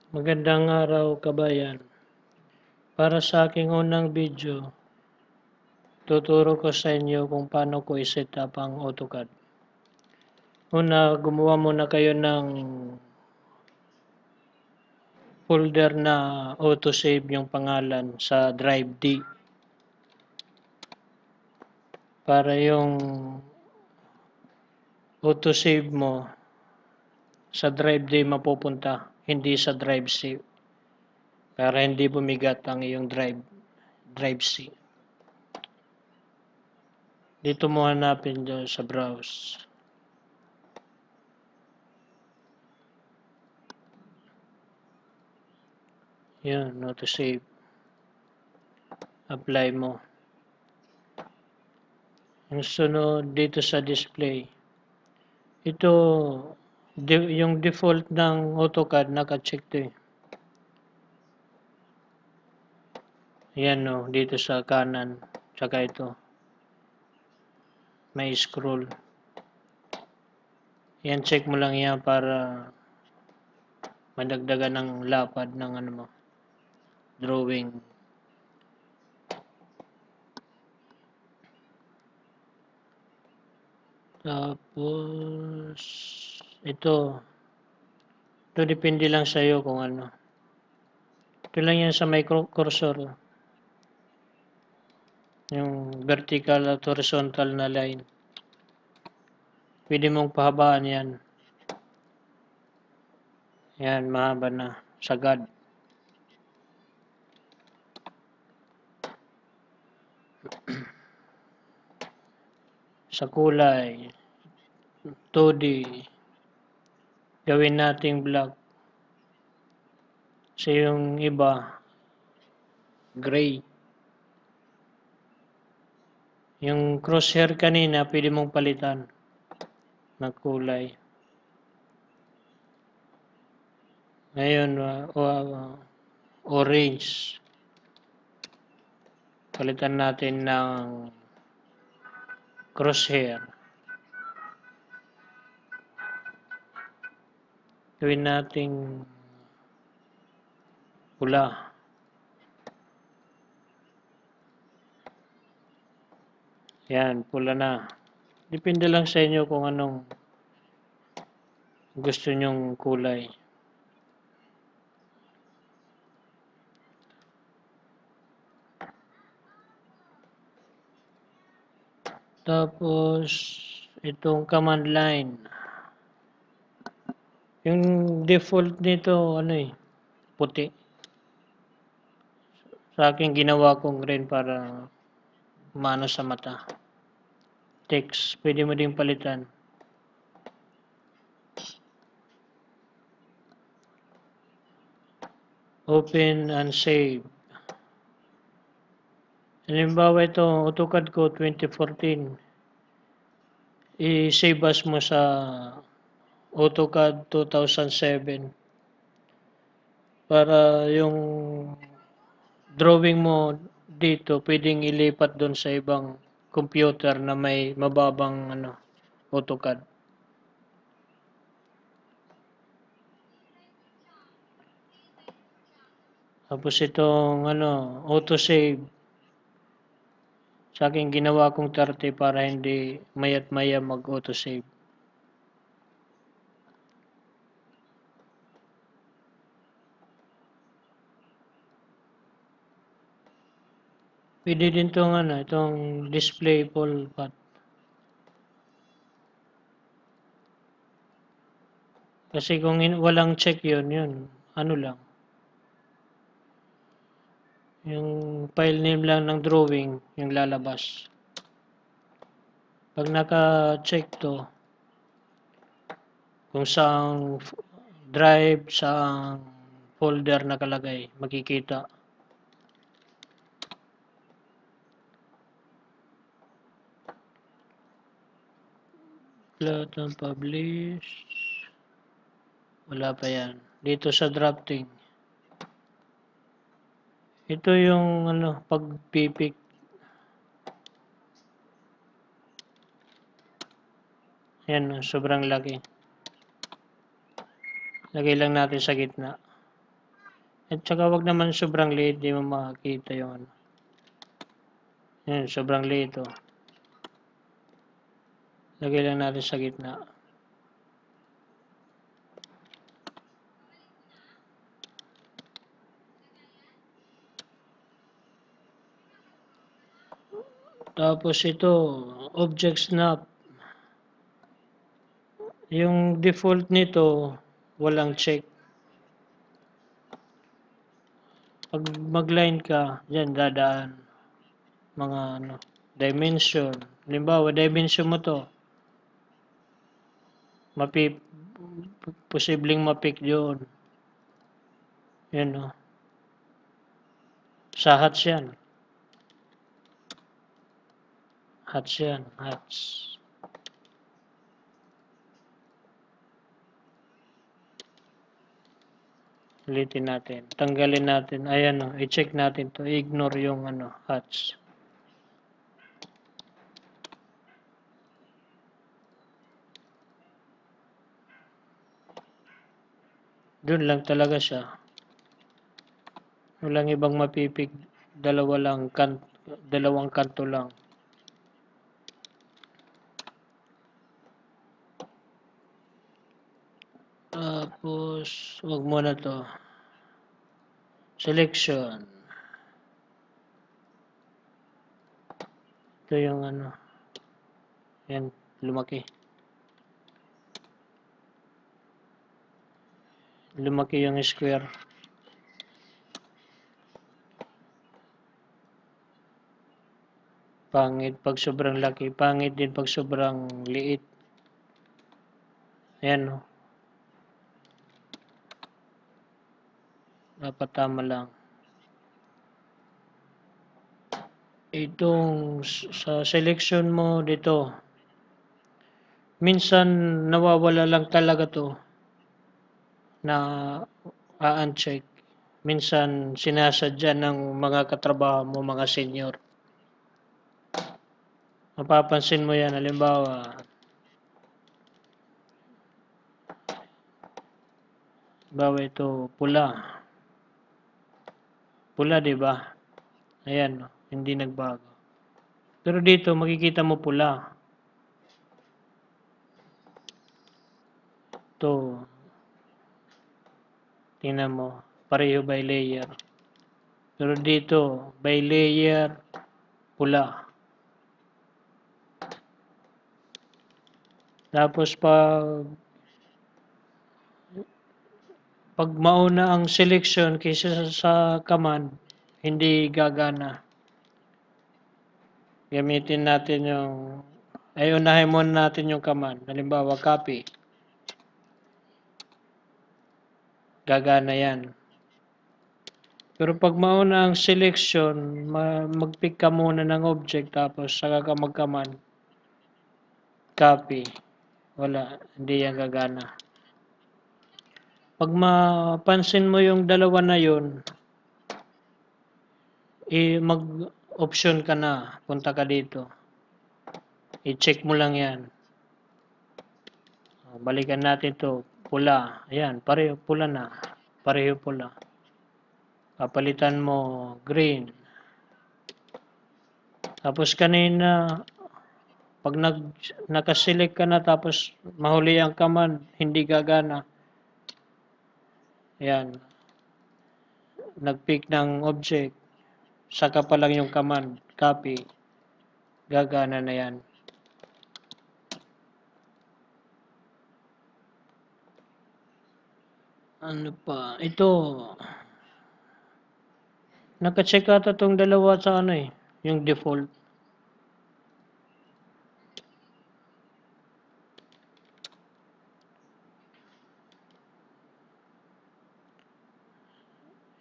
Magandang araw kabayan. Para sa aking unang video, tuturo ko sa inyo kung paano ko i-set up ang AutoCAD. Una, gumawa muna kayo ng folder na autosave yung pangalan sa drive D. Para yung autosave mo sa drive D mapupunta, hindi sa drive C. Para hindi bumigat ang iyong drive C. Dito mo hanapin dyan sa browse. Yan, autosave. Apply mo. Yung sunod dito sa display. Ito, yung default ng AutoCAD, naka-check to eh. Yan o, dito sa kanan. Tsaka ito. May scroll. Yan, check mo lang yan para madagdagan ng lapad ng ano mo, drawing. Tapos, ito depende lang sa'yo kung ano. Ito lang yan sa may cursor. Yung vertical at horizontal na line. Pwede mong pahabaan yan. Yan, mahaba na. Sagad. Sa kulay, 2D, gawin nating black. Kasi yung iba, gray. Yung crosshair kanina, pwede mong palitan na kulay. Ngayon, orange. Palitan natin ng crosshair. Gawin nating pula. Yan, pula na. Depende lang sa inyo kung anong gusto nyong kulay. Tapos, itong command line. Yung default nito, ano eh, puti. Sa akin, ginawa kong green para mano sa mata. Text, pwede mo ding palitan. Open and save. Halimbawa ito, AutoCAD ko 2014. I-save as mo sa AutoCAD 2007. Para yung drawing mo dito, pwedeng ilipat doon sa ibang computer na may mababang AutoCAD. Tapos itong autosave. Sa akin ginawa kong 30 para hindi mayat maya mag-autosave. Pwede din itong display full path. Kasi kung walang check yun, ano lang. Yung file name lang ng drawing, yung lalabas. Pag naka-check to, kung saang drive, saang folder nakalagay, makikita. Lahat ng publish. Wala pa yan. Dito sa drafting. Ito yung pagpipik. Yan, sobrang laki. Lagay lang natin sa gitna. At saka wag naman sobrang liit, di mo makakita yung ano. Yan, sobrang liit oh. Lagay lang natin sa gitna. Tapos ito, object snap. Yung default nito, walang check. Pag mag-line ka, dyan dadaan. Mga ano, dimension. Halimbawa, dimension mo to. Posibleng mapik yun. Yan o. Sa hats yan. Hats yan. Hats. Ulitin natin. Tanggalin natin. Ayan o. I-check natin to. I-ignore yung ano, hats. Doon lang talaga siya. Walang ibang mapipik. Dalawang kanto lang. Tapos, wag muna to. Selection. Ito yung ano. Yan, lumaki. Lumaki yung square. Pangit pag sobrang laki. Pangit din pag sobrang liit. Ayan o. Dapat tama lang. Itong sa selection mo dito. Minsan nawawala lang talaga to na uncheck. Minsan sinasadya ng mga katrabaho mo, mga senior. Mapapansin mo yan, halimbawa, ito pula. Pula, di ba? Ayan, hindi nagbago. Pero dito makikita mo pula. Ito. Tingnan mo, pareho by layer. Pero dito, by layer, pula. Tapos pag mauna ang selection kaysa sa command, hindi gagana. Gamitin natin unahin muna natin yung command. Halimbawa, copy. Gagana yan. Pero pag mauna ang selection, mag-pick ka muna ng object tapos saka ka mag-command. Copy. Wala, hindi yan gagana. Pag mapansin mo yung dalawa na yun, mag-option ka na, punta ka dito. I-check mo lang yan. Balikan natin to pula. Ayan, pareho pula na. Pareho pula. Papalitan mo green. Tapos kanina, pag nakaselect ka na tapos mahuli ang command, hindi gagana. Ayan. Nag-pick ng object. Saka pa lang yung command. Copy. Gagana na yan. Ano pa? Ito. Naka-check ata itong dalawa sa ano eh. Yung default.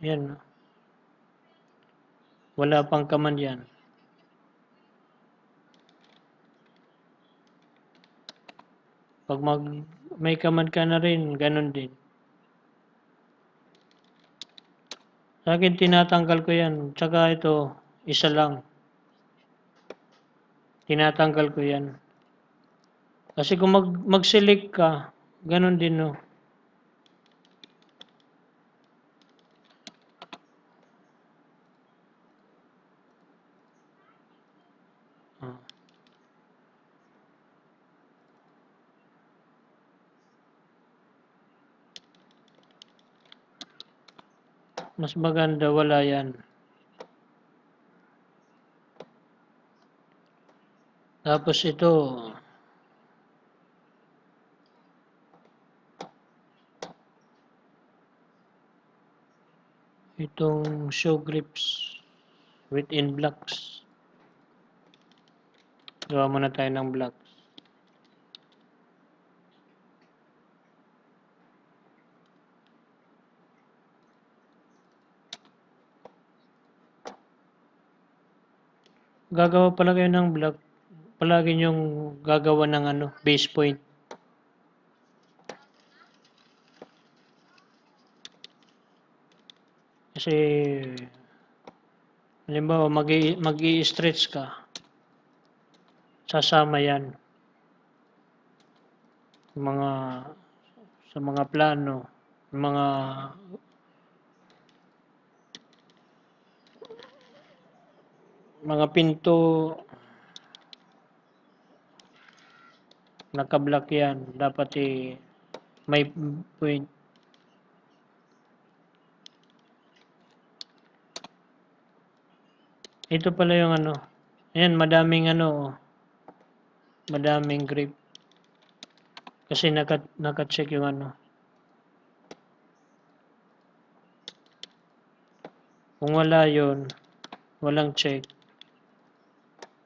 Yan. Wala pang command yan. Pag may command ka na rin, ganun din. Sa akin, tinatanggal ko yan. Tsaka ito, isa lang. Tinatanggal ko yan. Kasi kung mag-select ka, ganun din no. Mas maganda wala yan. Tapos itong show grips within blocks. Gawa muna tayo ng blocks. Gagawa pala kayo ng block. Palagi nyong gagawa ng base point. Kasi halimbawa mag-i-stretch ka, sasama yan sa mga plano, mga pinto, naka-block yan, dapat may point. Ito pala yung ayan, madaming grip. Kasi naka-check yung Kung wala yon, walang check.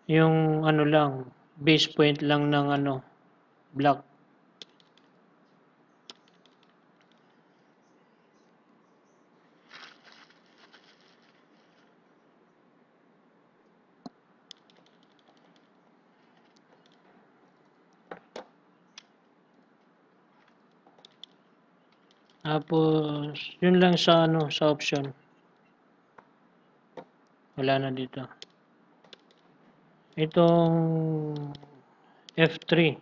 Yung lang, base point lang ng block. Tapos, yun lang sa option. Wala na dito. Itong F3.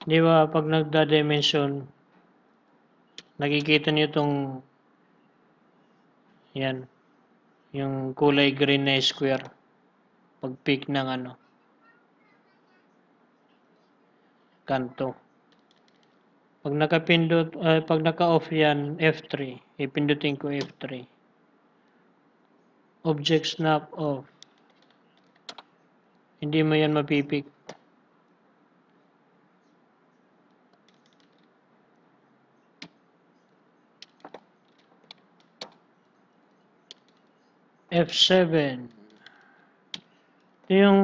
Di ba, pag nagda-dimension, nakikita niyo itong, yan, yung kulay green na square. Pag pick ng kanto. Pag pag naka-off yan, F3, ipindutin ko F3. Object snap off. Hindi mo yan mapipik. F7. Ito yung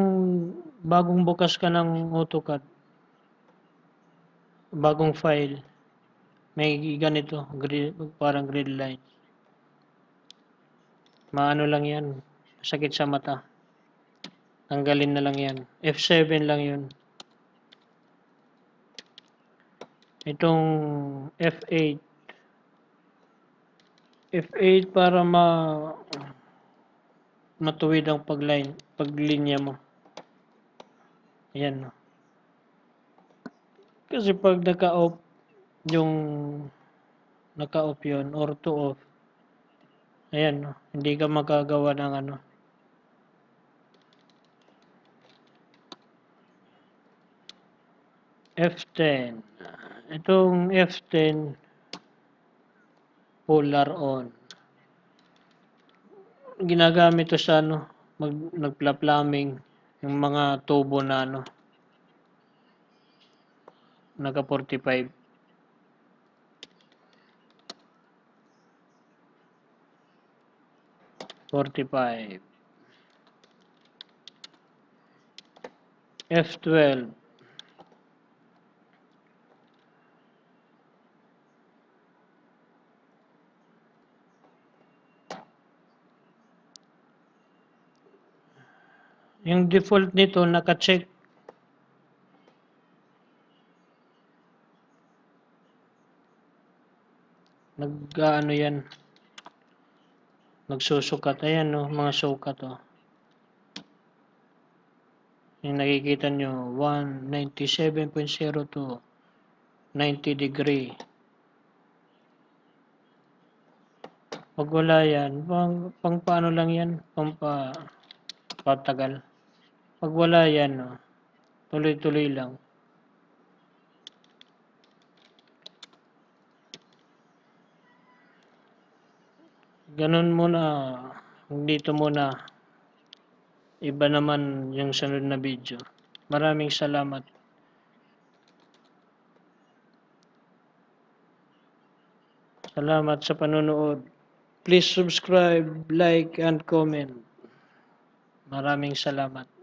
bagong bukas ka ng AutoCAD. Bagong file. May ganito, parang grid line. Maano lang yan. Sakit sa mata. Tanggalin na lang yan. F7 lang yun. Itong F8. F8 para matuwid ang paglinya mo. Ayan. Kasi pag naka-off yun, or to off, ayan, hindi ka magagawa ng F10. Itong F10, polar on. Ginagamit to sa nagpla-plumbing, yung mga tubo na naka 45. F12. Yung default nito naka-check. Yan. Nagsusukat. Ayan mga sukat Yung nakikita nyo, 197.0 to 90 degree. Pag wala yan, pang paano lang yan, patagal. Pag wala yan, tuloy-tuloy lang. Ganun muna. Dito muna. Iba naman yung sunod na video. Maraming salamat. Salamat sa panonood. Please subscribe, like, and comment. Maraming salamat.